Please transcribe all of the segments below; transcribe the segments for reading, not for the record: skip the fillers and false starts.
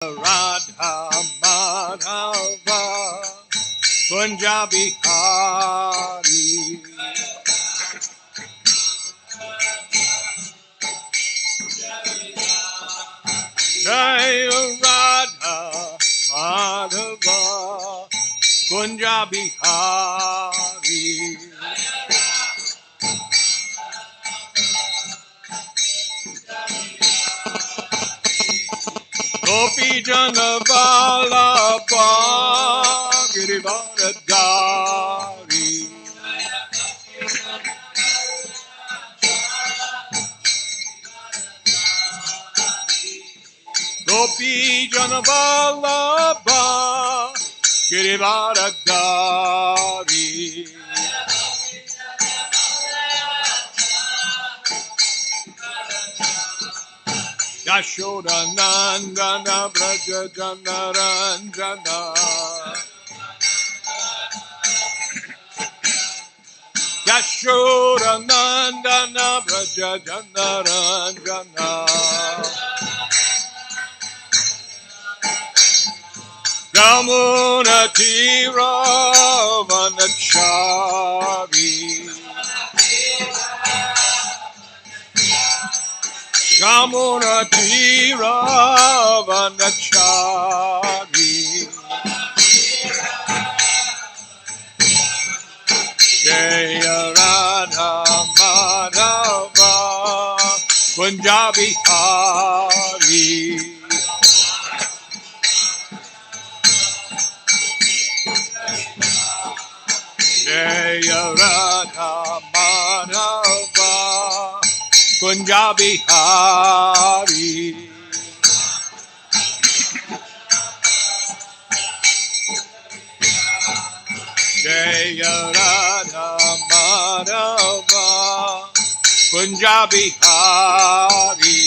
Radha Madhava Punjabi Hari Jaya Radha Madhava Punjabi Hari Gopi Jana Vallabha Girivardhari Gopi Jana Vallabha Girivardhari Yashoda Nandana Braja Jana Ranjana Yashoda Nandana Braja Jana Ranjana Yamuna Tira Vanachari Yamuna Tira Vanachari Jaya Radha Madhava Punjabi Hari Jaya Radha Madhava Punjabi Hari Jaya Radha Madhava Punjabi Hari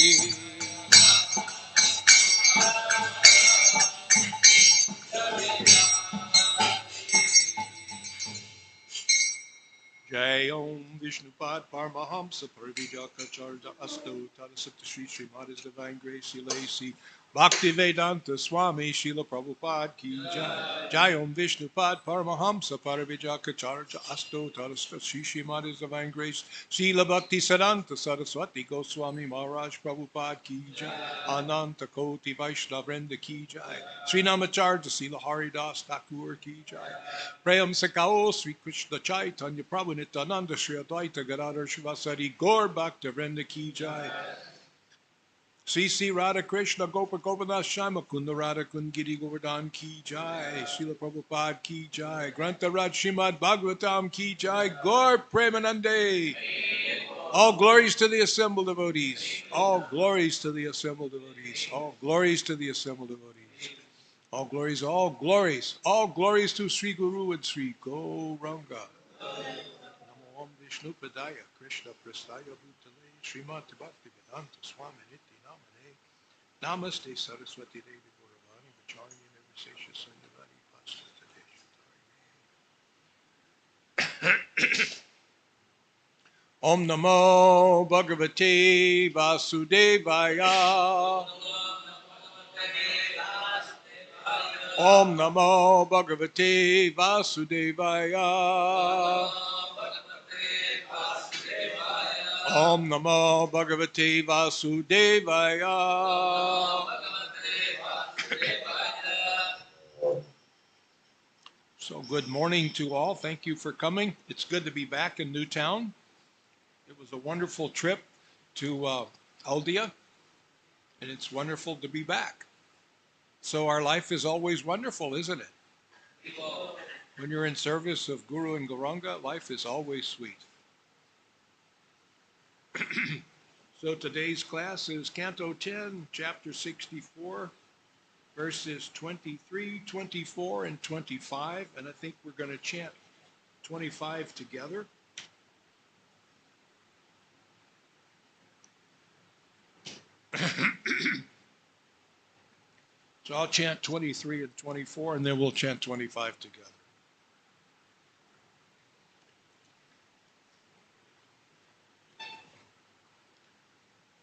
Jai Om Vishnupad Paramahamsa Parivijakacarya Asto Tadasata Sri Srimad His Divine Grace Elasi Bhaktivedanta Swami Srila Prabhupada Ki Jai Jai Om Vishnupad Paramahamsa Parivijakacarya Asto Tadasata Sri Srimad His Divine Grace Srila Bhakti Siddhanta Saraswati Goswami Maharaj Prabhupada Ki Jai Ananta Koti Vaishnavrinda Ki Jai Sri Namacharya Srila Haridas Thakur Ki Jai Prayam Sakao Sri Krishna Chaitanya Prabhu Nityananda Sri Advaita Gadadhar Shivasari Gaur Bhakta Vrinda Ki Jai Sri Radha Krishna Gopa Govardhan Shama Kunda Radha Kundgiri Govardhan Ki Jai Srila Prabhupada Ki Jai Grantha Raj Srimad Bhagvatam Ki Jai Gaur Premanande. All glories to the assembled devotees. All glories to the assembled devotees. All glories to the assembled devotees. All glories, all glories, all glories to Sri Guru and Sri Gauranga. Namo Om Vishnu Padaya Krishna Prastaya Bhutale Srimad Bhakti Vedanta Swami Niti Namane Namaste Saraswati Devi Gauravani Vacharya Nirvisesha Sanyavadi Pastate Om Namo Bhagavate Vasudevaya Om Namo Bhagavate Vasudevaya Om Namo Bhagavate Vasudevaya So good morning to all. Thank you for coming. It's good to be back in Newtown. It was a wonderful trip to Aldea, and it's wonderful to be back. So our life is always wonderful, isn't it? When you're in service of Guru and Gauranga, life is always sweet. So today's class is Canto 10, Chapter 64, verses 23, 24, and 25. And I think we're going to chant 25 together. So I'll chant 23 and 24, and then we'll chant 25 together.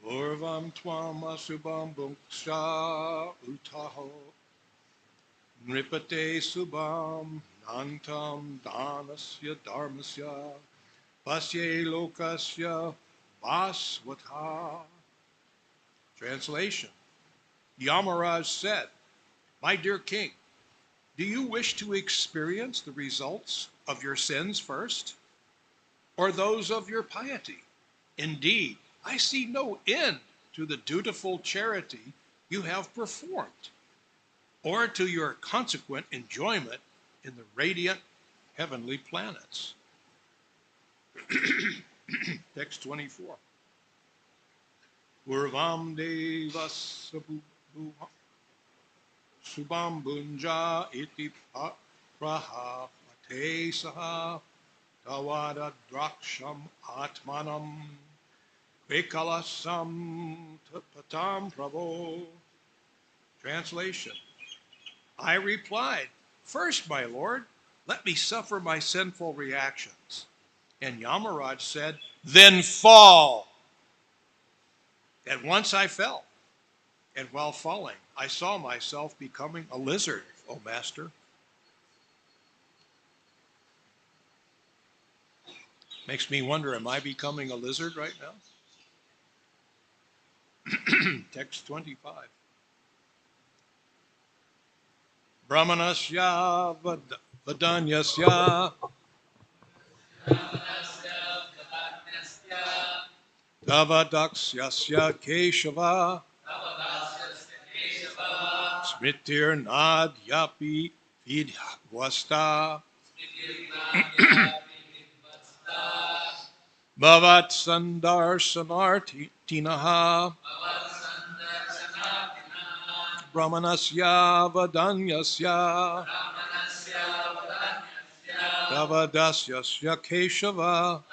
Urvam Nam Twam Asubam Bunksha Utaho Nripate Subam Nantam Danasya Dharmasya Pasye Lokasya Baswatha. Translation. Yamaraj said, "My dear king, do you wish to experience the results of your sins first, or those of your piety? Indeed, I see no end to the dutiful charity you have performed, or to your consequent enjoyment in the radiant heavenly planets." Text 24. Urvam devas subam bunja iti praha pate saha tawada draksham atmanam vikalasam tapatam prabhu. Translation. I replied, "First, my lord, let me suffer my sinful reactions." And Yamaraj said, "Then fall." At once I fell, and while falling, I saw myself becoming a lizard, O master. Makes me wonder, am I becoming a lizard right now? Text 25. Brahmanasya vadanyasya Davadaksyasya Keshava Smritir Nadyapi Vidvasta Bhavat Sandarsanartinaha Brahmanasya Vadanyasya Davadasyasya Keshava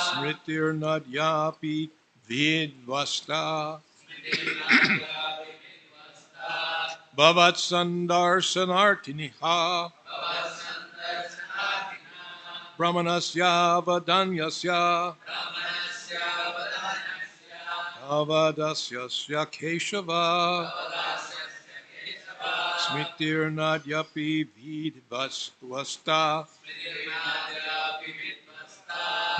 Smritir Nadyapi Vidvasta Bhavat Sandarsanartiniha Brahmanasya Vadanyasya Avadasyasya Keshava Smritir Nadyapi Vidvasta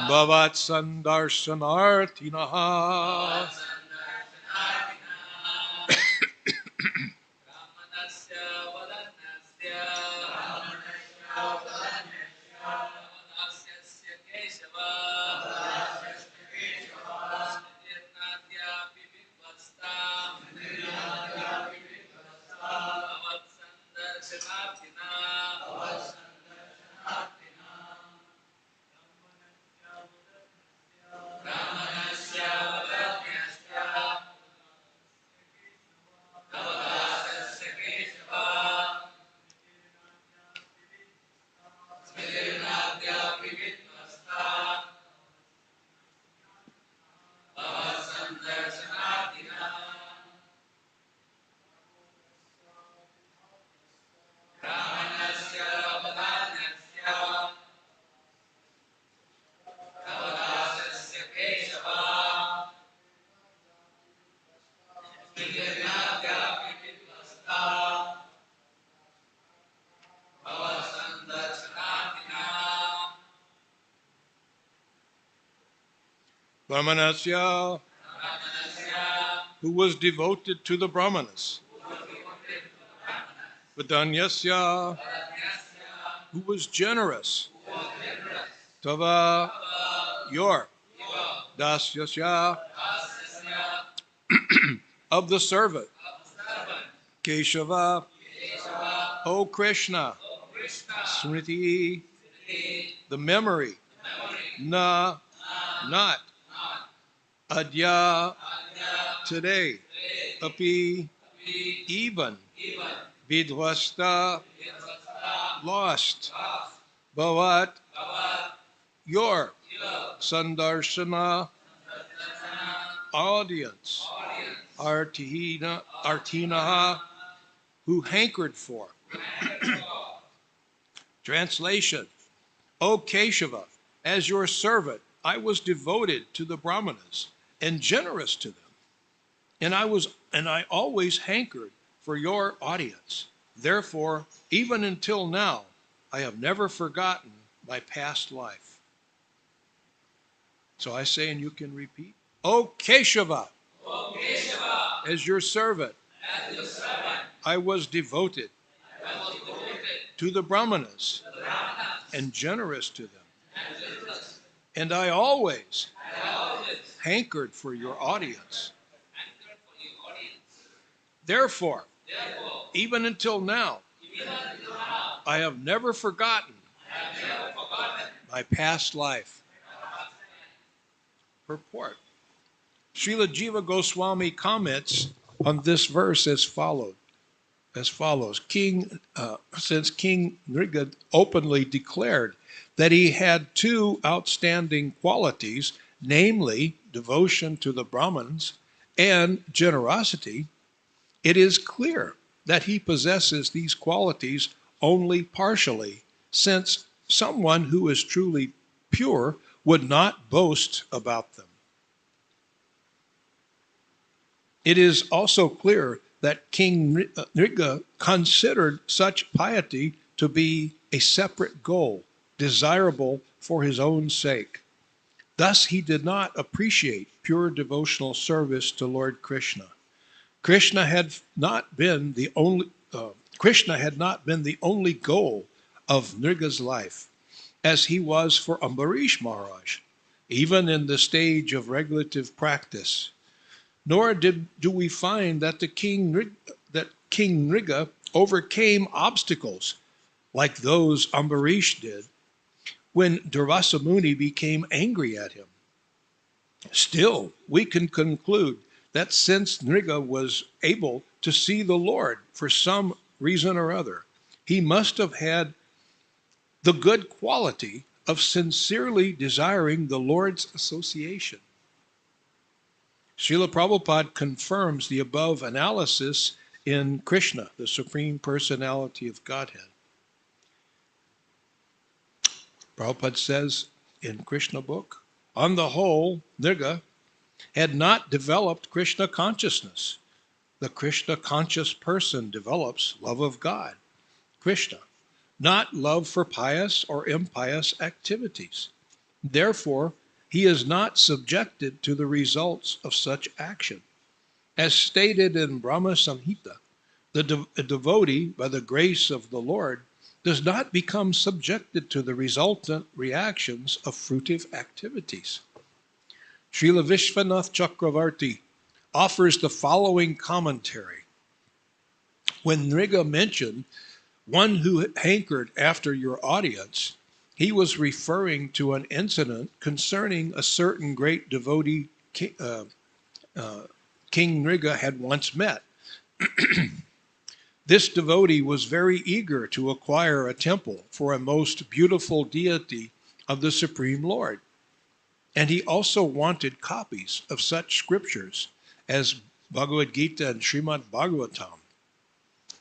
Bhavat Sandarsanartinaha. Brahmanasya, who was devoted to the Brahmanas. Vadanyasya, who was generous. Tava, your. Dasyasya, of the servant. Keshava, O Krishna. Smriti, the memory. Na, not. Adya, today. Api, even. Vidvasta, lost. Bhavat, your. Sandarsana, audience. Artinaha, who hankered for. Translation. O Keshava, as your servant, I was devoted to the Brahmanas, and generous to them. And I always hankered for your audience. Therefore, even until now, I have never forgotten my past life. So I say, and you can repeat, O Keshava, as your servant, I was devoted to the Brahmanas and generous to them. And I always hankered for your audience. Therefore, even until now, I have never forgotten my past life. Purport. Srila Jiva Goswami comments on this verse as follows. Since King Nriga openly declared that he had two outstanding qualities, namely devotion to the Brahmins and generosity, it is clear that he possesses these qualities only partially, since someone who is truly pure would not boast about them. It is also clear that King Nriga considered such piety to be a separate goal, desirable for his own sake. Thus, he did not appreciate pure devotional service to Lord Krishna. Krishna had not been the only goal of Nriga's life, as he was for Ambarish Maharaj, even in the stage of regulative practice. Nor do we find that King Nriga overcame obstacles like those Ambarish did when Durvasa Muni became angry at him. Still, we can conclude that since Nriga was able to see the Lord for some reason or other, he must have had the good quality of sincerely desiring the Lord's association. Srila Prabhupada confirms the above analysis in Krishna, the Supreme Personality of Godhead. Prabhupada says in Krishna book, on the whole, Nriga had not developed Krishna consciousness. The Krishna conscious person develops love of God, Krishna, not love for pious or impious activities. Therefore, he is not subjected to the results of such action. As stated in Brahma Samhita, the devotee, by the grace of the Lord, does not become subjected to the resultant reactions of fruitive activities. Srila Vishwanath Chakravarti offers the following commentary. When Nriga mentioned one who hankered after your audience, he was referring to an incident concerning a certain great devotee King Nriga had once met. This devotee was very eager to acquire a temple for a most beautiful deity of the Supreme Lord. And he also wanted copies of such scriptures as Bhagavad Gita and Srimad Bhagvatam.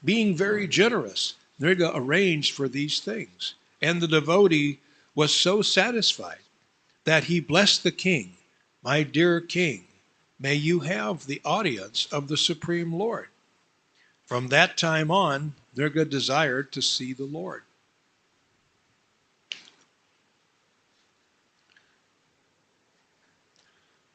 Being very generous, Nriga arranged for these things, and the devotee was so satisfied that he blessed the king, my dear king, may you have the audience of the Supreme Lord. From that time on, Nriga desired to see the Lord.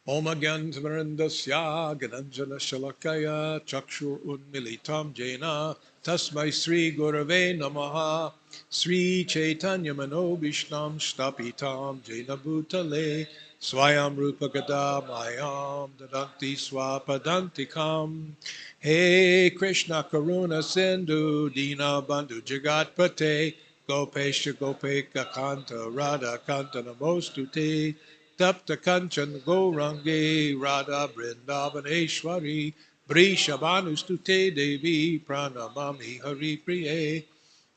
Om Agyantamarandasya Gananjana Shalakaya Chakshur Unmilitam Jena Tasmai Sri Gurave Namaha Sri Chaitanya Manobhishnam Shtapitam Jena Bhutale Swayam Rupa Gada Mayam Dadanti Swapadantikam Hey Krishna Karuna Sindhu Dina Bandhu Jagatpate Gopesha Gopeka Kanta Radha Kanta Namostute Tapta Kanchan Gourangi Radha Vrindavaneshwari Brishabhanustute Devi Pranamami Hari Priye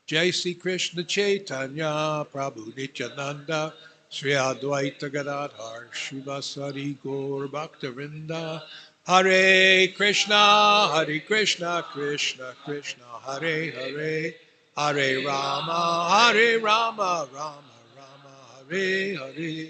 Jai Sri Krishna Chaitanya Prabhu Nityananda Sri Advaita Gadadhar Shivasari Gaur Bhaktavinda Hare Krishna Krishna Krishna Hare Hare Hare Rama Rama Rama Hare Hare.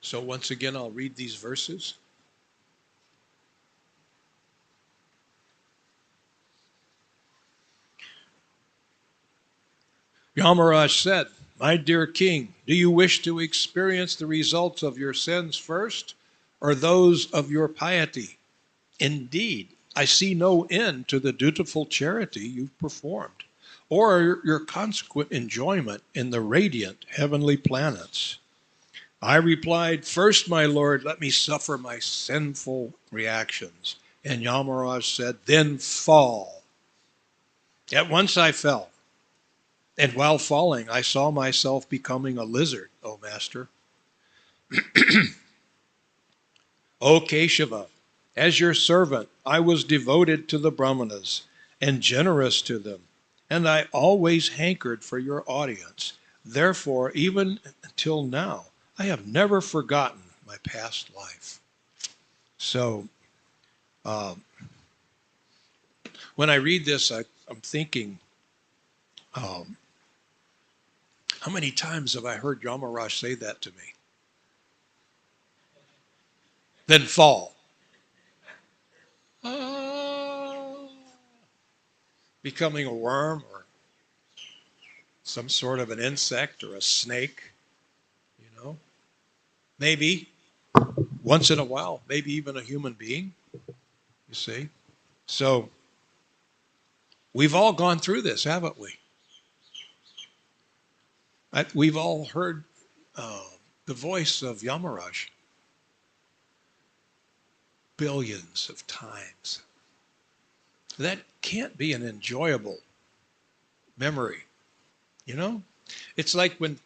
So once again, I'll read these verses. Yamaraj said, "My dear king, do you wish to experience the results of your sins first, or those of your piety? Indeed, I see no end to the dutiful charity you've performed, or your consequent enjoyment in the radiant heavenly planets." I replied, "First, my lord, let me suffer my sinful reactions." And Yamaraj said, "Then fall." At once I fell. And while falling, I saw myself becoming a lizard, O Master. O Keshava, as your servant, I was devoted to the Brahmanas and generous to them, and I always hankered for your audience. Therefore, even until now, I have never forgotten my past life. So, when I read this, I'm thinking, how many times have I heard Yamaraj say that to me? Then fall. Becoming a worm or some sort of an insect or a snake, you know. Maybe once in a while, maybe even a human being, you see. So we've all gone through this, haven't we? We've all heard the voice of Yamaraj billions of times. That can't be an enjoyable memory, you know? It's like when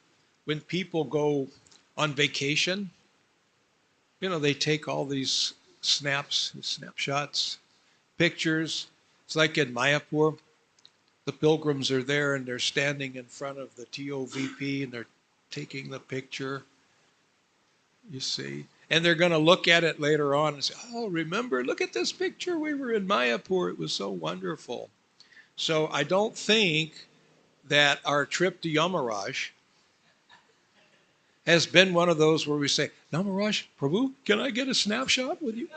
people go on vacation, you know, they take all these snapshots, pictures. It's like in Mayapur, the pilgrims are there and they're standing in front of the TOVP and they're taking the picture, you see. And they're going to look at it later on and say, "Oh, remember, look at this picture. We were in Mayapur. It was so wonderful." So I don't think that our trip to Yamaraj has been one of those where we say, "Yamaraj, Prabhu, can I get a snapshot with you?"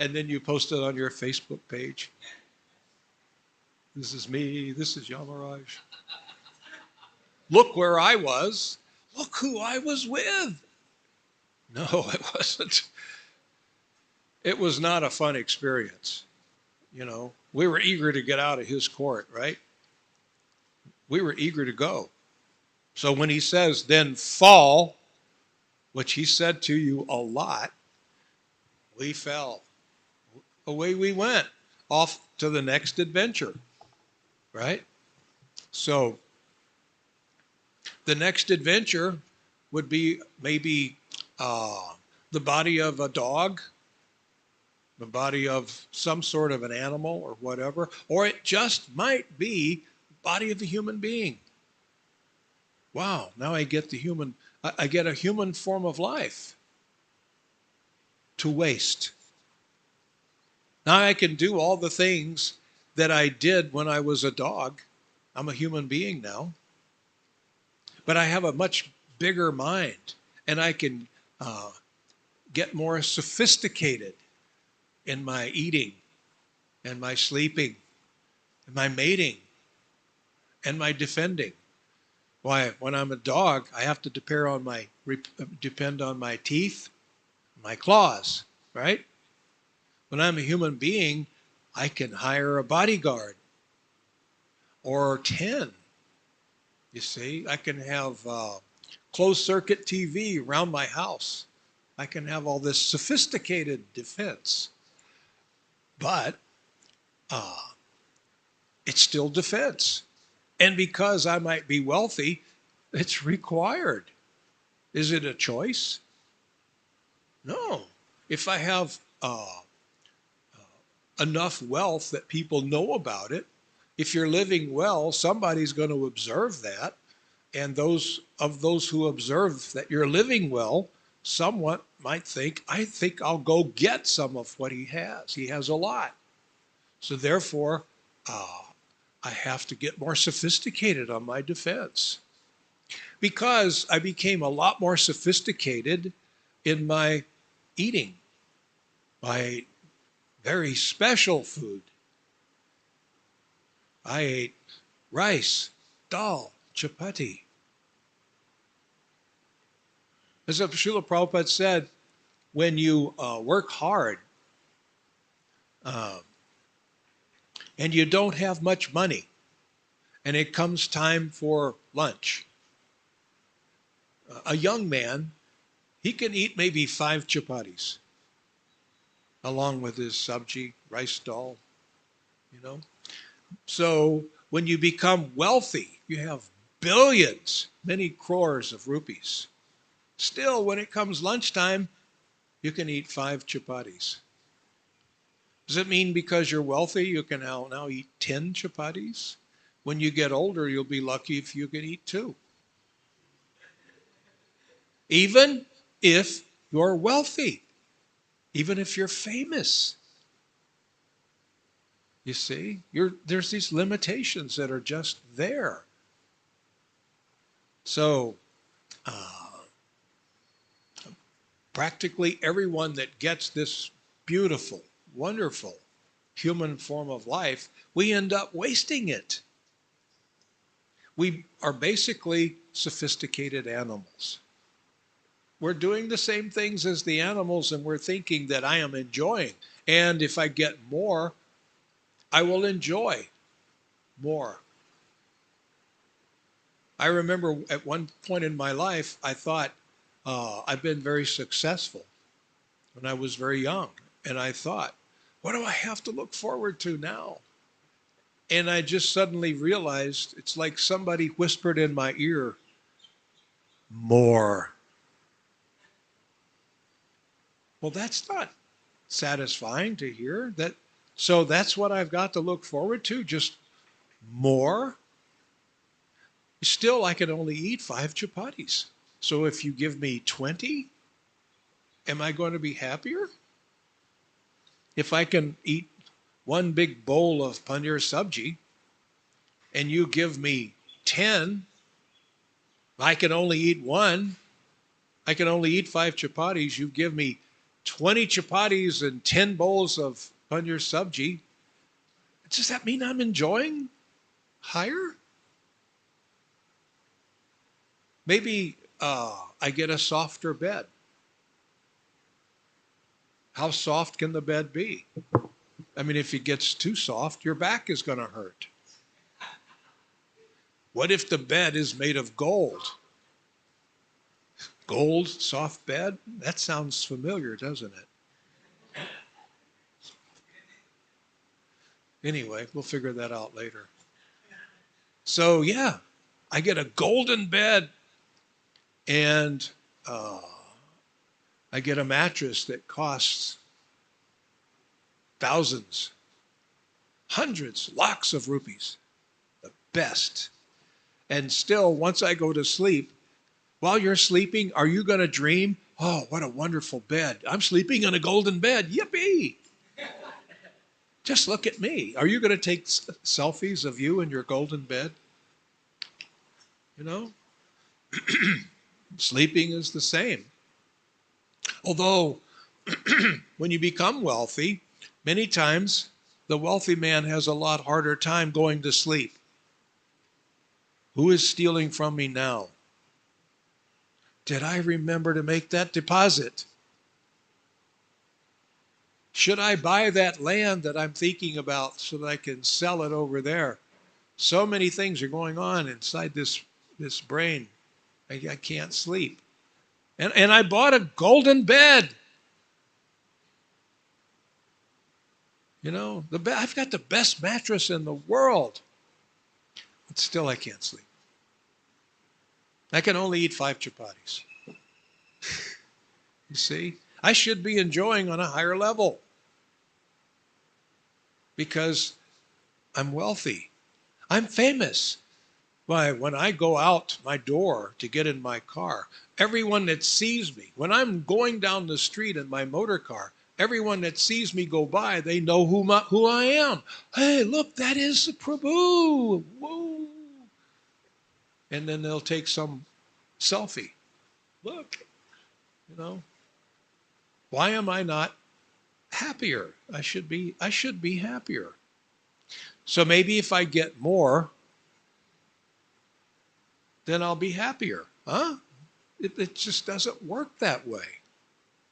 And then you post it on your Facebook page. "This is me. This is Yamaraj. Look where I was. Look who I was with." No, it wasn't. It was not a fun experience. You know, we were eager to get out of his court, right? We were eager to go. So when he says, "Then fall," which he said to you a lot, we fell. Away we went, off to the next adventure, right? So the next adventure would be maybe the body of a dog, the body of some sort of an animal or whatever, or it just might be the body of a human being. Wow, now I get I get a human form of life to waste. Now I can do all the things that I did when I was a dog. I'm a human being now. But I have a much bigger mind, and I can get more sophisticated in my eating and my sleeping and my mating and my defending. Why, when I'm a dog, I have to depend on my teeth, my claws, right? When I'm a human being, I can hire a bodyguard or 10. You see, I can have closed circuit TV around my house. I can have all this sophisticated defense. But it's still defense. And because I might be wealthy, it's required. Is it a choice? No. If I have enough wealth that people know about it, if you're living well, somebody's going to observe that. And those who observe that you're living well, somewhat might think, "I think I'll go get some of what he has. He has a lot. So therefore, I have to get more sophisticated on my defense." Because I became a lot more sophisticated in my eating, my very special food. I ate rice, dal, chapati. As Srila Prabhupada said, when you work hard and you don't have much money, and it comes time for lunch, a young man, he can eat maybe 5 chapatis along with his sabji, rice dal, you know. So when you become wealthy, you have billions, many crores of rupees. Still, when it comes lunchtime, you can eat 5 chapatis. Does it mean because you're wealthy, you can now eat 10 chapatis? When you get older, you'll be lucky if you can eat 2. Even if you're wealthy, even if you're famous. You see, there's these limitations that are just there. So, practically everyone that gets this beautiful, wonderful human form of life, we end up wasting it. We are basically sophisticated animals. We're doing the same things as the animals, and we're thinking that I am enjoying. And if I get more, I will enjoy more. I remember at one point in my life, I thought, I've been very successful when I was very young. And I thought, what do I have to look forward to now? And I just suddenly realized it's like somebody whispered in my ear, more. Well, that's not satisfying to hear. So that's what I've got to look forward to, just more. Still, I can only eat 5 chapatis. So if you give me 20, am I going to be happier? If I can eat one big bowl of paneer sabji and you give me 10, I can only eat 1. I can only eat 5 chapatis. You give me 20 chapatis and 10 bowls of paneer sabji. Does that mean I'm enjoying higher? Maybe I get a softer bed. How soft can the bed be? I mean, if it gets too soft, your back is going to hurt. What if the bed is made of gold? Gold, soft bed? That sounds familiar, doesn't it? Anyway, we'll figure that out later. So yeah, I get a golden bed, and I get a mattress that costs thousands, hundreds, lakhs of rupees, the best. And still, once I go to sleep, while you're sleeping, are you going to dream, oh, what a wonderful bed. I'm sleeping in a golden bed. Yippee! Just look at me. Are you going to take selfies of you in your golden bed? You know? Sleeping is the same. Although, when you become wealthy, many times the wealthy man has a lot harder time going to sleep. Who is stealing from me now? Did I remember to make that deposit? Should I buy that land that I'm thinking about so that I can sell it over there? So many things are going on inside this brain. I can't sleep. And I bought a golden bed. You know, I've got the best mattress in the world. But still I can't sleep. I can only eat 5 chapatis. You see? I should be enjoying on a higher level because I'm wealthy. I'm famous. Why, when I go out my door to get in my car, everyone that sees me, when I'm going down the street in my motor car, everyone that sees me go by, they know who I am. Hey, look, that is Prabhu. Whoa. And then they'll take some selfie. Look, you know, why am I not happier? I should be happier. So maybe if I get more, then I'll be happier. Huh? It just doesn't work that way.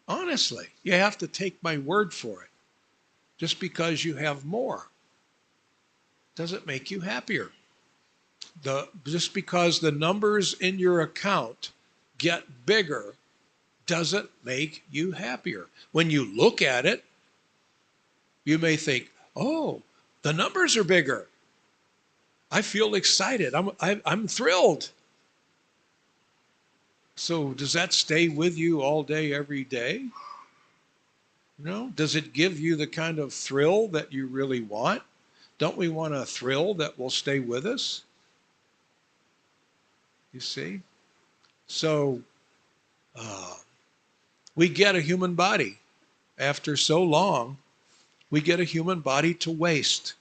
Honestly, you have to take my word for it. Just because you have more doesn't make you happier. Just because the numbers in your account get bigger doesn't make you happier. When you look at it, you may think, oh, the numbers are bigger. I feel excited. I'm thrilled. So does that stay with you all day, every day? You know, does it give you the kind of thrill that you really want? Don't we want a thrill that will stay with us? You see? So we get a human body. After so long, we get a human body to waste.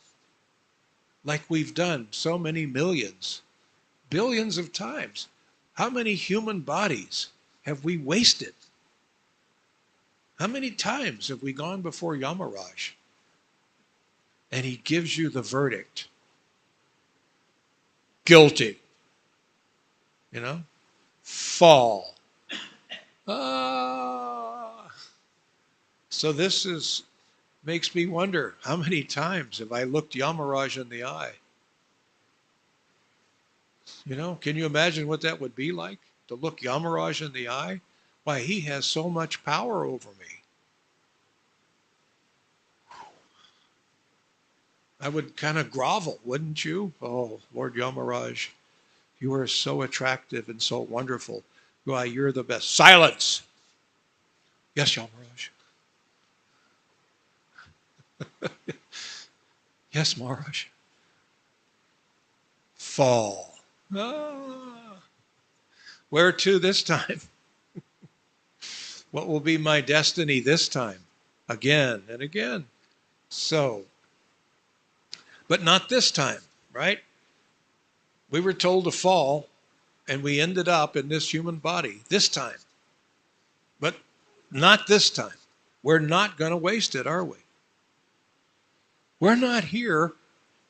Like we've done so many millions, billions of times. How many human bodies have we wasted? How many times have we gone before Yamaraj and he gives you the verdict? Guilty. You know? Fall. So this makes me wonder, how many times have I looked Yamaraj in the eye? You know, can you imagine what that would be like? To look Yamaraj in the eye? Why, he has so much power over me. I would kind of grovel, wouldn't you? Oh, Lord Yamaraj, you are so attractive and so wonderful. Why, you're the best. Silence! Yes, Yamaraj. Yes, Maharaj. Fall. Where to this time? What will be my destiny this time? Again and again. So, but not this time, right? We were told to fall, and we ended up in this human body this time. But not this time. We're not going to waste it, are we? We're not here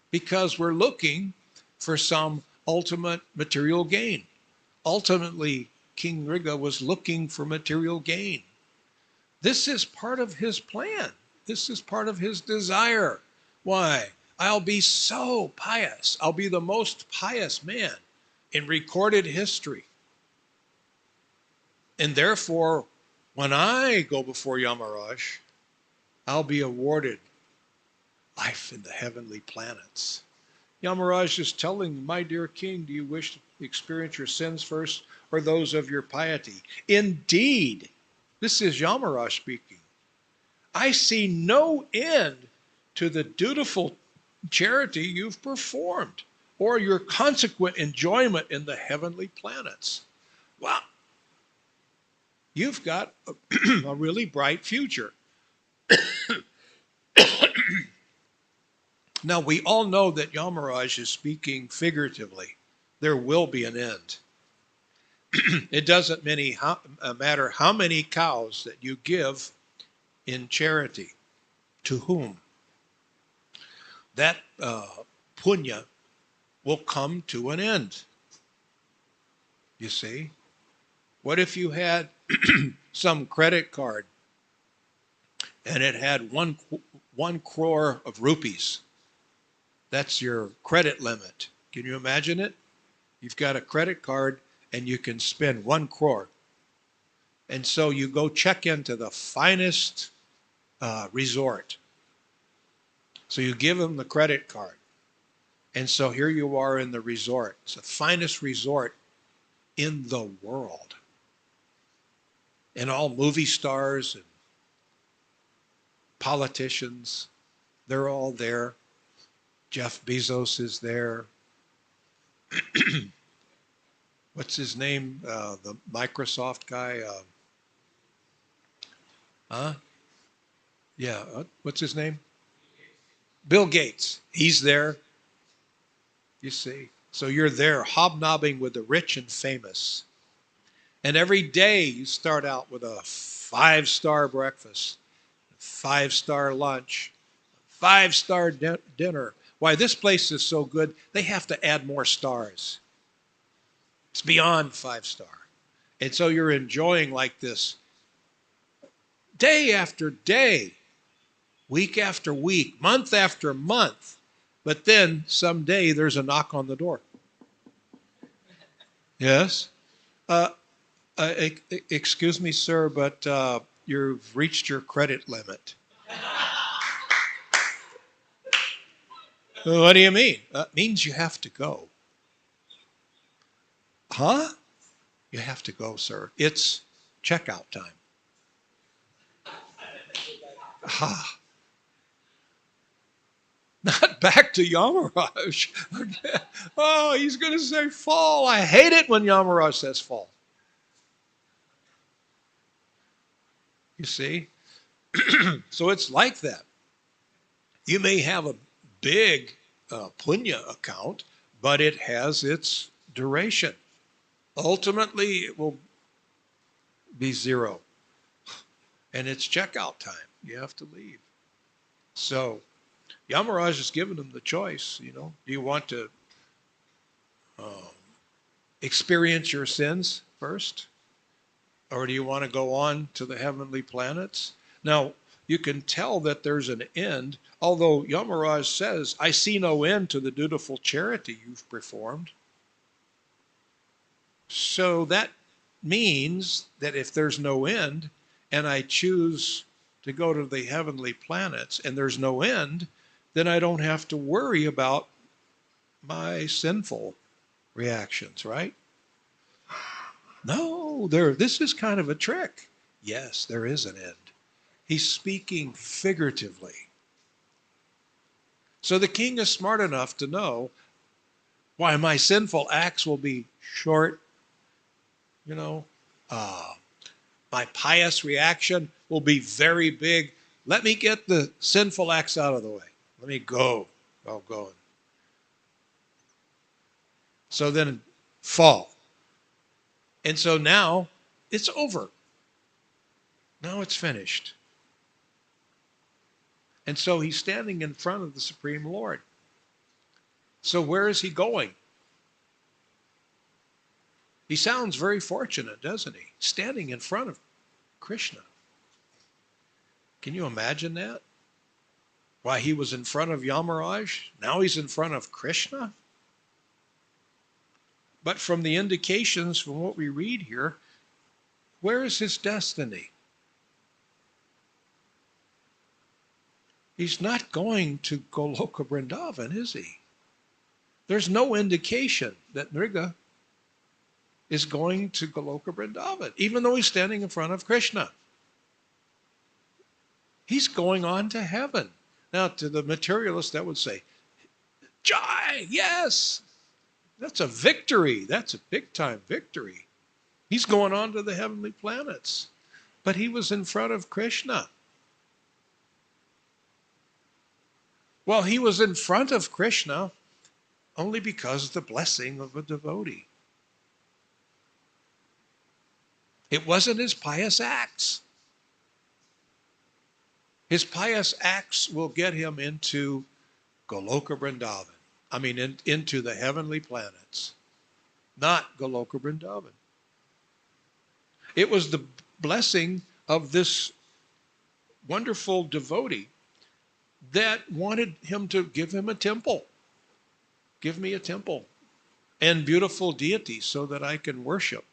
because we're looking for some ultimate material gain. Ultimately, King Riga was looking for material gain. This is part of his plan. This is part of his desire. Why? I'll be so pious. I'll be the most pious man in recorded history. And therefore, when I go before Yamaraj, I'll be awarded life in the heavenly planets. Yamaraj is telling, my dear king, do you wish to experience your sins first or those of your piety? Indeed, this is Yamaraj speaking. I see no end to the dutiful charity you've performed or your consequent enjoyment in the heavenly planets. Wow. You've got a really bright future. Now, we all know that Yamaraj is speaking figuratively. There will be an end. It doesn't matter how many cows that you give in charity. To whom? That punya will come to an end. You see? What if you had some credit card and it had one crore of rupees? That's your credit limit. Can you imagine it? You've got a credit card and you can spend 1 crore. And so you go check into the finest resort. So you give them the credit card. And so here you are in the resort. It's the finest resort in the world. And all movie stars and politicians, they're all there. Jeff Bezos is there. What's his name? The Microsoft guy. Yeah, what's his name? Bill Gates. He's there. You see. So you're there hobnobbing with the rich and famous. And every day you start out with a 5-star breakfast, 5-star lunch, 5-star dinner. Why, this place is so good, they have to add more stars. It's beyond 5-star. And so you're enjoying like this day after day, week after week, month after month. But then someday there's a knock on the door. Yes? Excuse me, sir, but you've reached your credit limit. What do you mean? That means you have to go. Huh? You have to go, sir. It's checkout time. Ah. Not back to Yamaraj. Oh, he's going to say fall. I hate it when Yamaraj says fall. You see? So it's like that. You may have a big punya account, but it has its duration. Ultimately, it will be zero. And it's checkout time. You have to leave. So Yamaraj has given them the choice, you know. Do you want to experience your sins first? Or do you want to go on to the heavenly planets? Now, you can tell that there's an end, although Yamaraj says, I see no end to the dutiful charity you've performed. So that means that if there's no end, and I choose to go to the heavenly planets, and there's no end, then I don't have to worry about my sinful reactions, right? No, this is kind of a trick. Yes, there is an end. He's speaking figuratively. So the king is smart enough to know why my sinful acts will be short, you know, my pious reaction will be very big. Let me get the sinful acts out of the way. Let me go. I'll go. So then fall. And so now it's over. Now it's finished. And so he's standing in front of the Supreme Lord. So where is he going? He sounds very fortunate, doesn't he? Standing in front of Krishna. Can you imagine that? Why, he was in front of Yamaraj. Now he's in front of Krishna. But from the indications from what we read here, where is his destiny? He's not going to Goloka Vrindavan, is he? There's no indication that Nriga is going to Goloka Vrindavan, even though he's standing in front of Krishna. He's going on to heaven. Now, to the materialist, that would say, Jai, yes, that's a victory. That's a big-time victory. He's going on to the heavenly planets. But he was in front of Krishna. Well, he was in front of Krishna only because of the blessing of a devotee. It wasn't his pious acts. His pious acts will get him into Goloka Vrindavan. I mean, into the heavenly planets, not Goloka Vrindavan. It was the blessing of this wonderful devotee that wanted him to give him a temple. Give me a temple and beautiful deities so that I can worship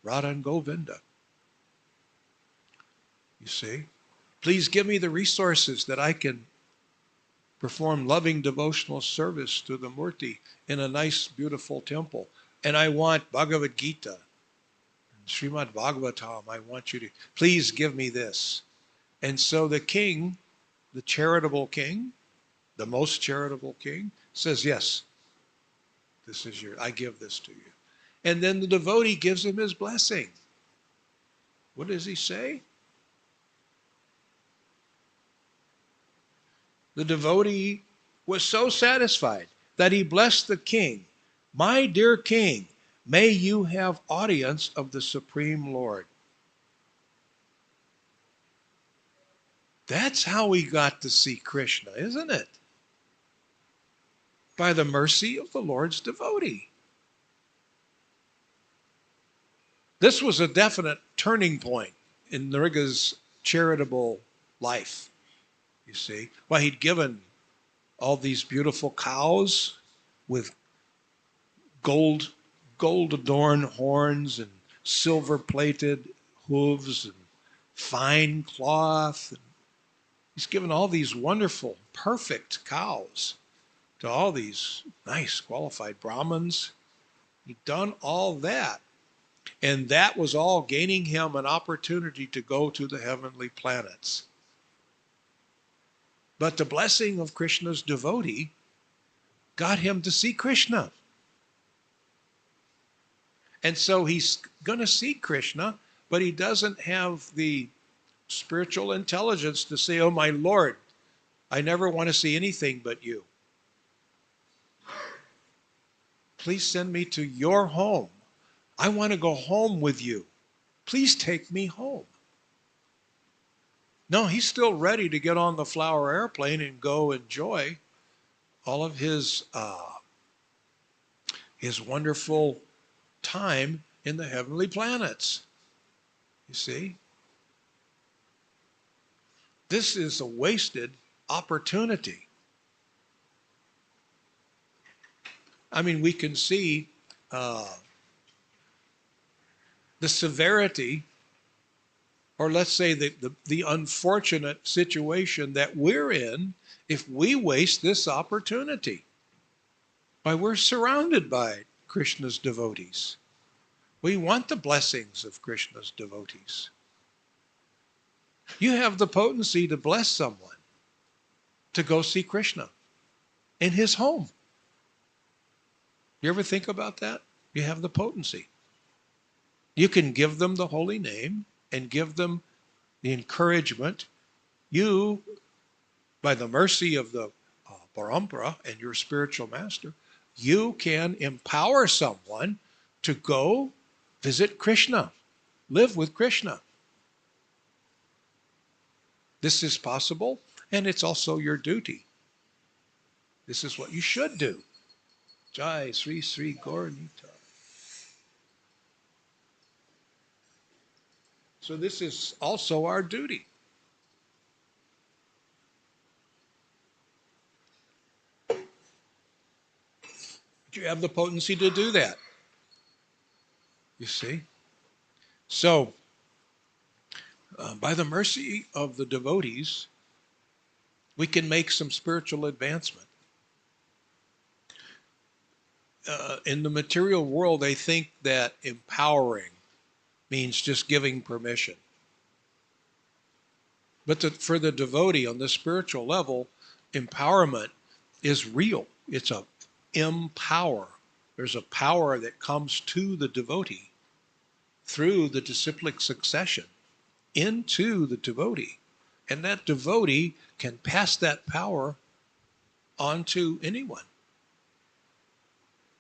Radha and Govinda. You see? Please give me the resources that I can perform loving devotional service to the Murti in a nice, beautiful temple. And I want Bhagavad Gita, Srimad Bhagvatam, I want you to, please give me this. And so the king, the charitable king, the most charitable king, says, yes, this is I give this to you. And then the devotee gives him his blessing. What does he say? The devotee was so satisfied that he blessed the king My dear king, may you have audience of the Supreme Lord. That's how we got to see Krishna, isn't it? By the mercy of the Lord's devotee. This was a definite turning point in Nriga's charitable life, you see. Why, he'd given all these beautiful cows with gold adorned horns and silver plated hooves and fine cloth. And he's given all these wonderful, perfect cows to all these nice qualified Brahmins. He'd done all that. And that was all gaining him an opportunity to go to the heavenly planets. But the blessing of Krishna's devotee got him to see Krishna. And so he's going to see Krishna, but he doesn't have the spiritual intelligence to say, oh, my Lord, I never want to see anything but you. Please send me to your home. I want to go home with you. Please take me home. No, he's still ready to get on the flower airplane and go enjoy all of his wonderful time in the heavenly planets. You see? This is a wasted opportunity. I mean, we can see the severity, or let's say the unfortunate situation that we're in if we waste this opportunity. Why, we're surrounded by Krishna's devotees. We want the blessings of Krishna's devotees. You have the potency to bless someone to go see Krishna in his home. You ever think about that? You have the potency. You can give them the holy name and give them the encouragement. You, by the mercy of the Parampara and your spiritual master, you can empower someone to go visit Krishna, live with Krishna. This is possible, and it's also your duty. This is what you should do. Jai Sri Sri Gaur Nityananda. So this is also our duty. But you have the potency to do that. You see? So, by the mercy of the devotees, we can make some spiritual advancement. In the material world, they think that empowering means just giving permission. But for the devotee on the spiritual level, empowerment is real. It's a empower. There's a power that comes to the devotee through the disciplic succession into the devotee. And that devotee can pass that power on to anyone.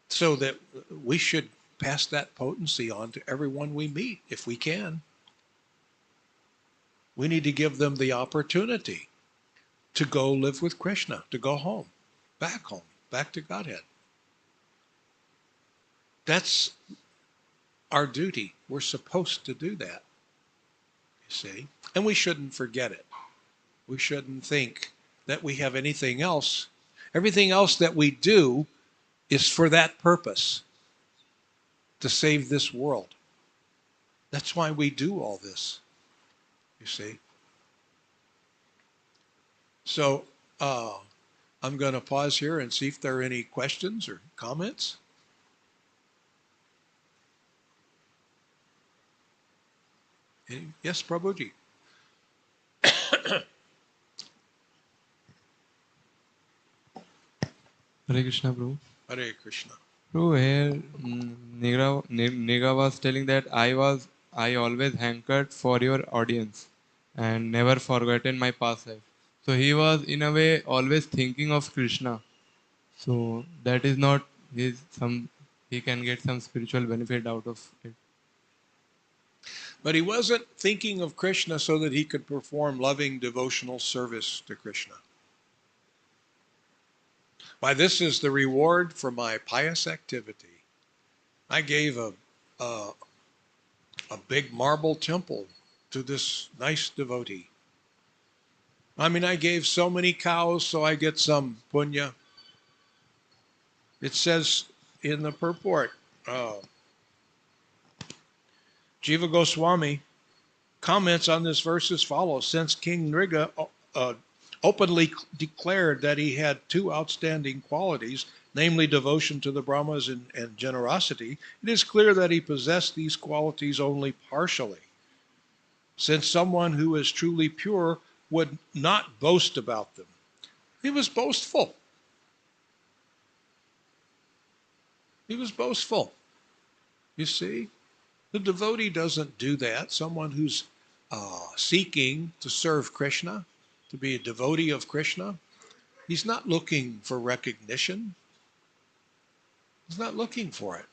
So that we should pass that potency on to everyone we meet, if we can. We need to give them the opportunity to go live with Krishna, to go home, back to Godhead. That's our duty. We're supposed to do that, you see. And we shouldn't forget it. We shouldn't think that we have anything else. Everything else that we do is for that purpose, to save this world. That's why we do all this, you see. So I'm going to pause here and see if there are any questions or comments. Yes, Prabhuji. Hare Krishna, Prabhu. Hare Krishna. Prabhu, here Niga was telling that I always hankered for your audience and never forgotten my past life. So he was in a way always thinking of Krishna. So that is not his some he can get some spiritual benefit out of it. But he wasn't thinking of Krishna so that he could perform loving devotional service to Krishna. Why, this is the reward for my pious activity. I gave a big marble temple to this nice devotee. I mean, I gave so many cows, so I get some punya. It says in the purport, Jiva Goswami comments on this verse as follows: since King Nriga openly declared that he had two outstanding qualities, namely devotion to the Brahmas and generosity, it is clear that he possessed these qualities only partially, since someone who is truly pure would not boast about them. He was boastful. He was boastful. You see, the devotee doesn't do that. Someone who's seeking to serve Krishna, to be a devotee of Krishna, he's not looking for recognition. He's not looking for it.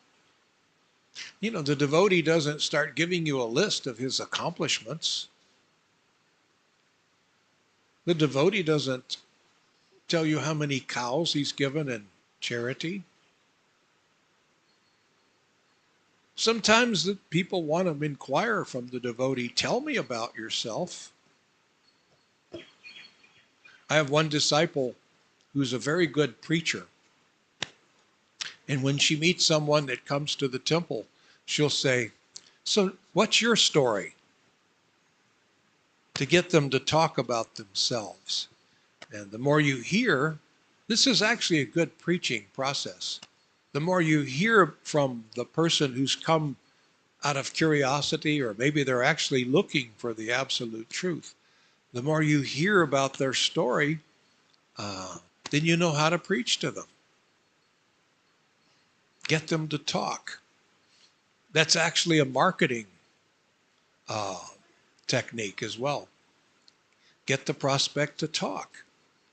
You know, the devotee doesn't start giving you a list of his accomplishments. The devotee doesn't tell you how many cows he's given in charity. Sometimes the people want to inquire from the devotee, tell me about yourself. I have one disciple who's a very good preacher. And when she meets someone that comes to the temple, she'll say, so what's your story? To get them to talk about themselves. And the more you hear, this is actually a good preaching process. The more you hear from the person who's come out of curiosity, or maybe they're actually looking for the absolute truth, the more you hear about their story, then you know how to preach to them. Get them to talk. That's actually a marketing technique as well. Get the prospect to talk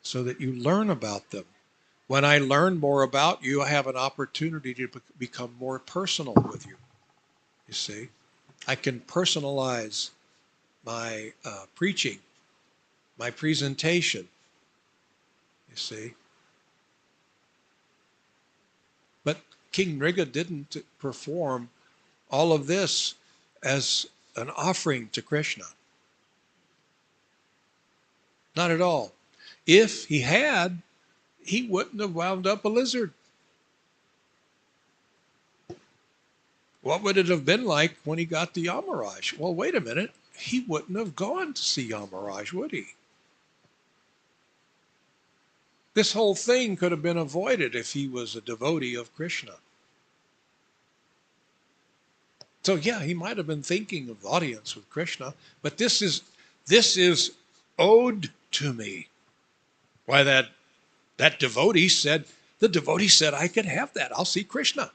so that you learn about them. When I learn more about you, I have an opportunity to become more personal with you. You see, I can personalize my preaching, my presentation. You see. But King Nriga didn't perform all of this as an offering to Krishna. Not at all. If he had, he wouldn't have wound up a lizard. What would it have been like when he got to 𝐂𝐻𝐈𝐍? Well, wait a minute. He wouldn't have gone to see 𝐂𝐻𝐈𝐍, would he? This whole thing could have been avoided if he was a devotee of Krishna. So yeah, he might have been thinking of audience with Krishna, but this is owed to me. Why, that devotee said, the devotee said I could have that. I'll see Krishna.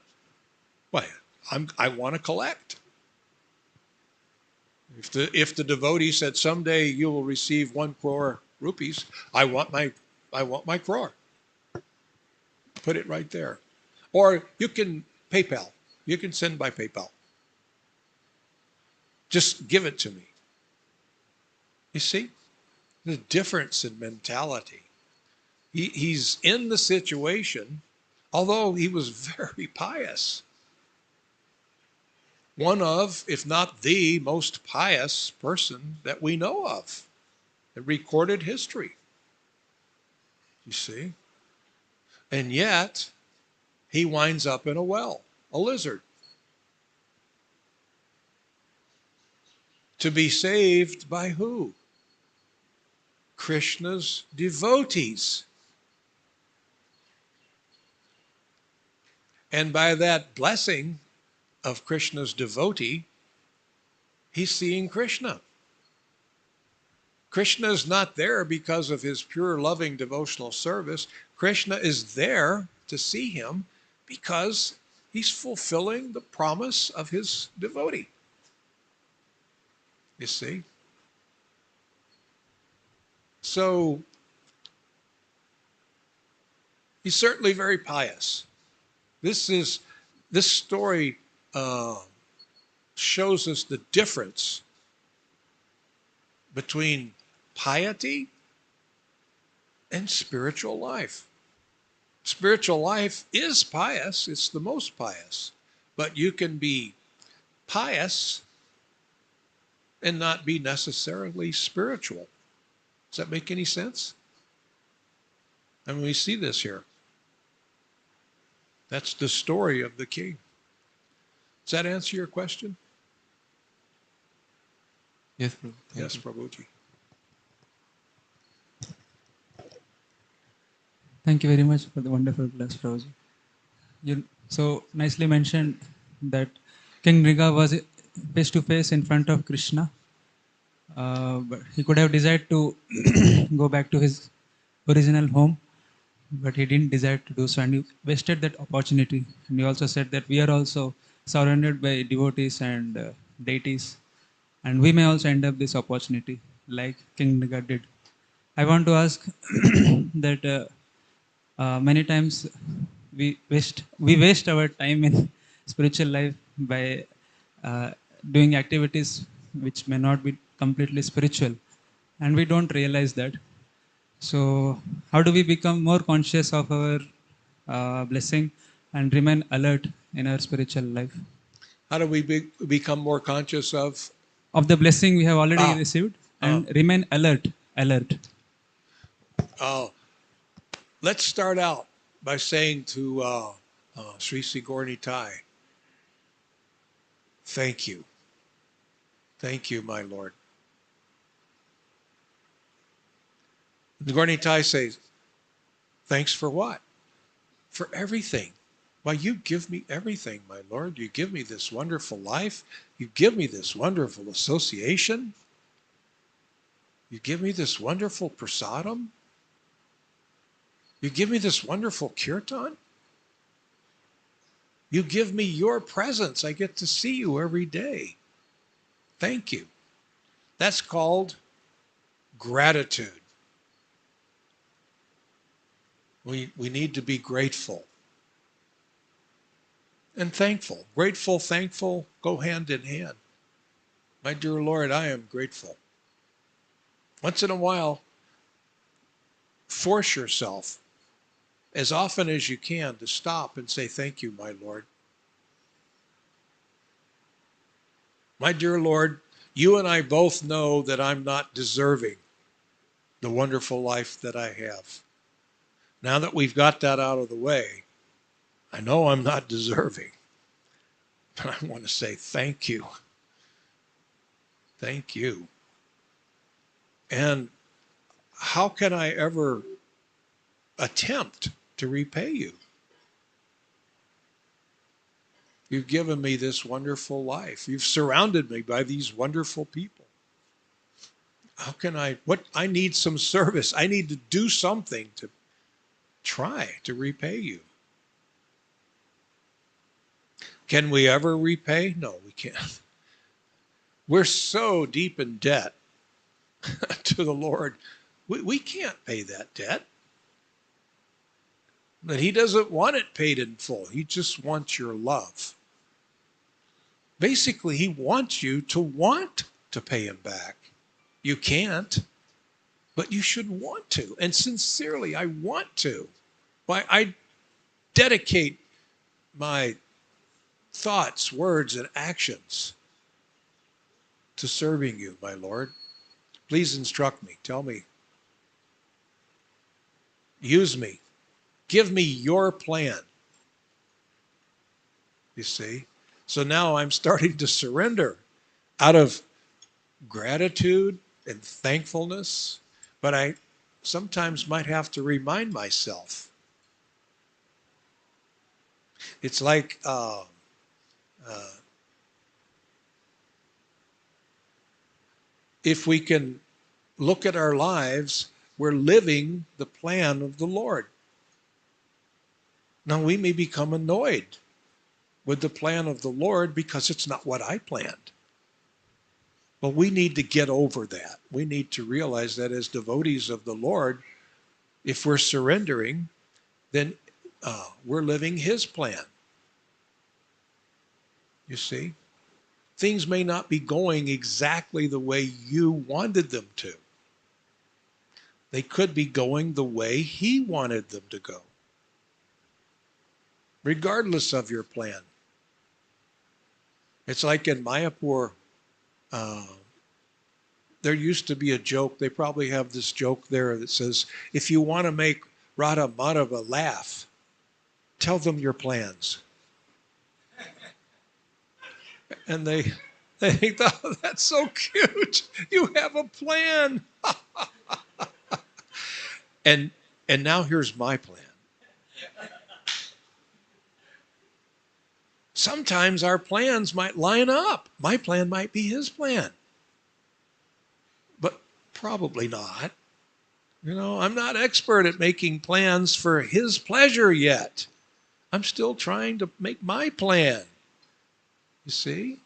Why, I want to collect. If the devotee said someday you will receive 1 crore rupees, I want my crore. Put it right there. Or you can PayPal. You can send by PayPal. Just give it to me. You see the difference in mentality. He's in the situation, although he was very pious. One of, if not the most pious person that we know of in recorded history. You see? And yet, he winds up in a well, a lizard. To be saved by who? Krishna's devotees. And by that blessing of Krishna's devotee, he's seeing Krishna. Krishna is not there because of his pure loving devotional service. Krishna is there to see him because he's fulfilling the promise of his devotee. You see? So he's certainly very pious. This is This story shows us the difference between piety and spiritual life. Spiritual life is pious, it's the most pious, but you can be pious and not be necessarily spiritual. Does that make any sense? I mean, we see this here. That's the story of the king. Does that answer your question? Yes, Prabhu. Yes, Prabhuji. Thank you very much for the wonderful class, Prabhuji. You so nicely mentioned that King Nriga was face to face in front of Krishna, but he could have desired to go back to his original home, but he didn't desire to do so, and he wasted that opportunity. And he also said that we are also surrounded by devotees and deities, and we may also end up this opportunity like King Nriga did. I want to ask that many times we waste our time in spiritual life by doing activities which may not be completely spiritual, and we don't realize that. So, how do we become more conscious of our blessing and remain alert in our spiritual life? How do we become more conscious of? Of the blessing we have already received and remain alert. Let's start out by saying to Sri Sigorni Tai, thank you. Thank you, my Lord. The Gorni Tai says, thanks for what? For everything. Why, you give me everything, my Lord. You give me this wonderful life. You give me this wonderful association. You give me this wonderful prasadam. You give me this wonderful kirtan. You give me your presence. I get to see you every day. Thank you. That's called gratitude. We need to be grateful and thankful. Grateful, thankful go hand in hand. My dear Lord, I am grateful. Once in a while, force yourself as often as you can to stop and say, thank you, my Lord. My dear Lord, you and I both know that I'm not deserving the wonderful life that I have. Now that we've got that out of the way, I know I'm not deserving, but I want to say thank you. Thank you. And how can I ever attempt to repay you? You've given me this wonderful life. You've surrounded me by these wonderful people. How can I need some service. I need to do something to try to repay you. Can we ever repay? No, we can't. We're so deep in debt to the Lord. We can't pay that debt. But he doesn't want it paid in full. He just wants your love. Basically, he wants you to want to pay him back. You can't, but you should want to. And sincerely, I want to. Why, I dedicate my thoughts, words, and actions to serving you, my Lord. Please instruct me. Tell me. Use me. Give me your plan. You see? So now I'm starting to surrender out of gratitude and thankfulness, but I sometimes might have to remind myself. It's like if we can look at our lives, we're living the plan of the Lord. Now, we may become annoyed with the plan of the Lord because it's not what I planned. But we need to get over that. We need to realize that as devotees of the Lord, if we're surrendering, then we're living his plan. You see? Things may not be going exactly the way you wanted them to. They could be going the way he wanted them to go, regardless of your plan. It's like in Mayapur, there used to be a joke. They probably have this joke there that says, if you want to make Radha Madhava laugh, tell them your plans. And they thought, oh, that's so cute. You have a plan. And now here's my plan. Sometimes our plans might line up. My plan might be his plan. But probably not. You know, I'm not expert at making plans for his pleasure yet. I'm still trying to make my plan. You see?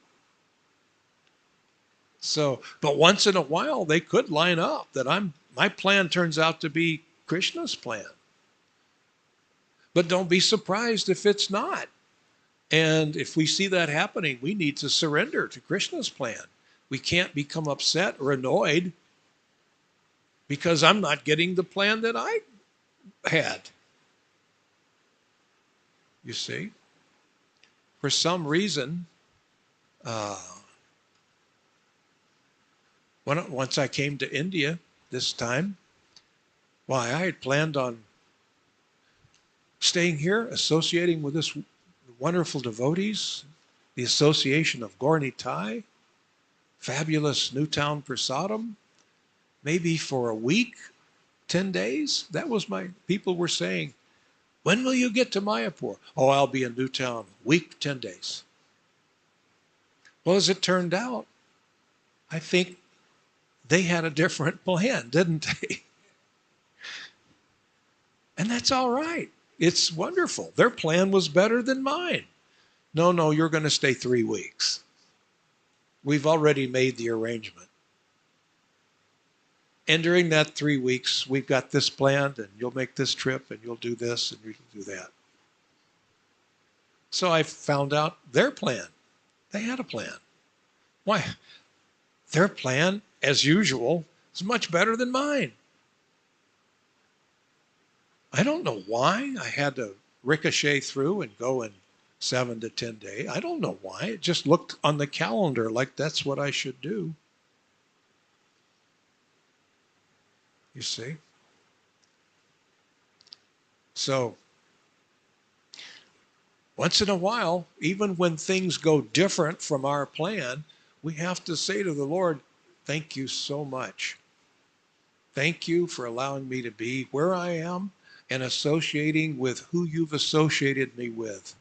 So, but once in a while they could line up that my plan turns out to be Krishna's plan. But don't be surprised if it's not. And if we see that happening, we need to surrender to Krishna's plan. We can't become upset or annoyed because I'm not getting the plan that I had. You see? For some reason, once I came to India this time, why, I had planned on staying here, associating with this wonderful devotees, the association of Gaur Nitai, fabulous Newtown Prasadam, maybe for a week, 10 days. That was people were saying, when will you get to Mayapur? Oh, I'll be in Newtown, week, 10 days. Well, as it turned out, I think they had a different plan, didn't they? And that's all right. It's wonderful. Their plan was better than mine. No, you're going to stay 3 weeks. We've already made the arrangement. And during that 3 weeks, we've got this planned, and you'll make this trip, and you'll do this, and you'll do that. So I found out their plan. They had a plan. Why? Their plan, as usual, is much better than mine. I don't know why I had to ricochet through and go in 7 to 10 days. I don't know why. It just looked on the calendar like that's what I should do. You see? So, once in a while, even when things go different from our plan, we have to say to the Lord, thank you so much. Thank you for allowing me to be where I am and associating with who you've associated me with.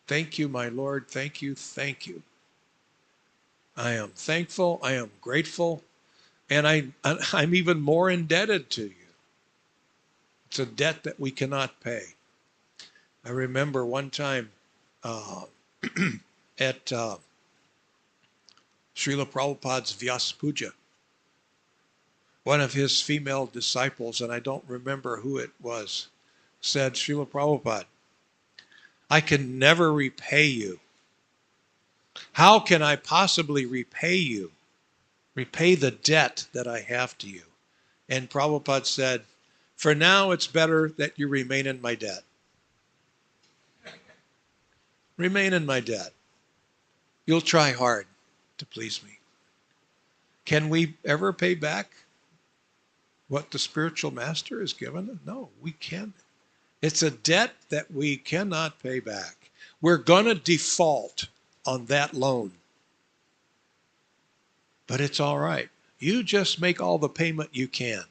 Thank you, my Lord. Thank you. Thank you. I am thankful. I am grateful. And I'm even more indebted to you. It's a debt that we cannot pay. I remember one time at Srila Prabhupada's Vyas Puja, one of his female disciples, and I don't remember who it was, said, Srila Prabhupada, I can never repay you. How can I possibly repay you? Repay the debt that I have to you. And Prabhupada said, for now it's better that you remain in my debt. Remain in my debt. You'll try hard to please me. Can we ever pay back what the spiritual master has given us? No, we can't. It's a debt that we cannot pay back. We're going to default on that loan. But it's all right. You just make all the payment you can.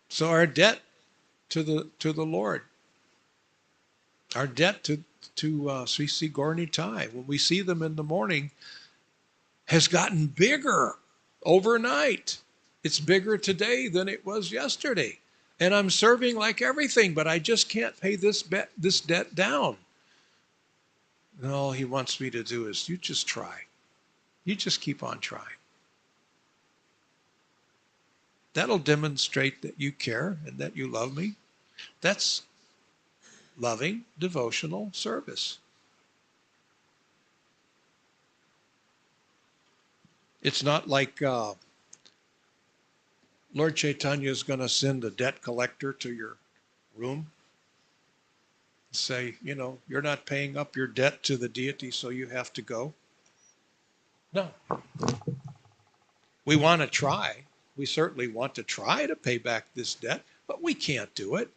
So our debt to the Lord, our debt to Sri Sri Gaur Nitai, when we see them in the morning, has gotten bigger overnight. It's bigger today than it was yesterday. And I'm serving like everything, but I just can't pay this debt down. And all he wants me to do is, you just try. You just keep on trying. That'll demonstrate that you care and that you love me. That's loving devotional service. It's not like Lord Chaitanya is going to send a debt collector to your room, say, you're not paying up your debt to the deity, so you have to go. No. We want to try. We certainly want to try to pay back this debt, but we can't do it.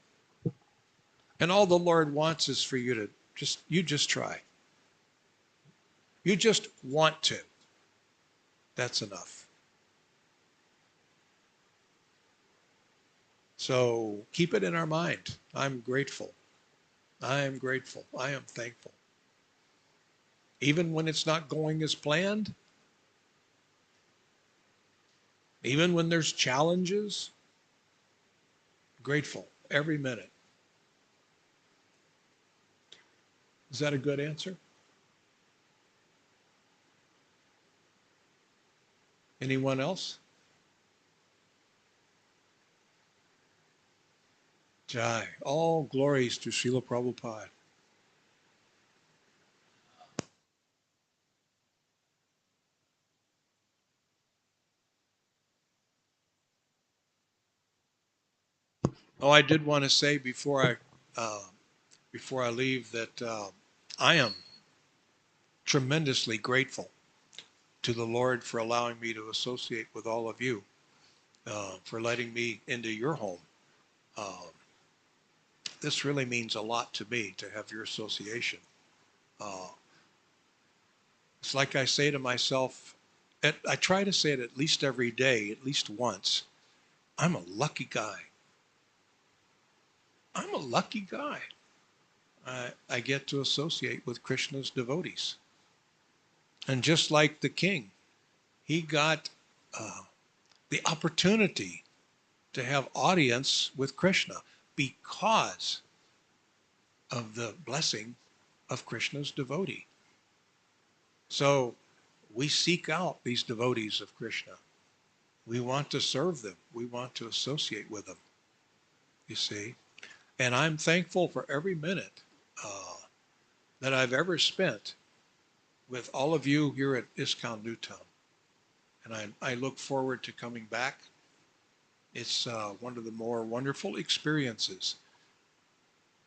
And all the Lord wants is for you to just try. You just want to. That's enough. So keep it in our mind. I'm grateful. I am grateful. I am thankful. Even when it's not going as planned, even when there's challenges, grateful every minute. Is that a good answer? Anyone else? Jai. All glories to Srila Prabhupada. Oh, I did want to say before I leave that I am tremendously grateful to the Lord for allowing me to associate with all of you, for letting me into your home. This really means a lot to me to have your association. It's like I say to myself, I try to say it at least every day, at least once. I'm a lucky guy. I'm a lucky guy. I get to associate with Krishna's devotees. And just like the king, he got the opportunity to have audience with Krishna because of the blessing of Krishna's devotee. So we seek out these devotees of Krishna. We want to serve them. We want to associate with them, you see. And I'm thankful for every minute that I've ever spent with all of you here at ISKCON Newtown. And I look forward to coming back. It's one of the more wonderful experiences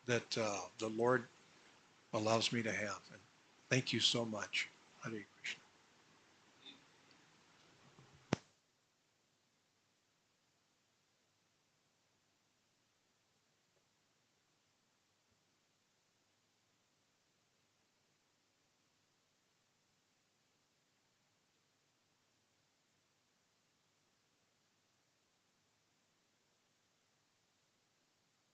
that the Lord allows me to have. And thank you so much. Hare Krishna.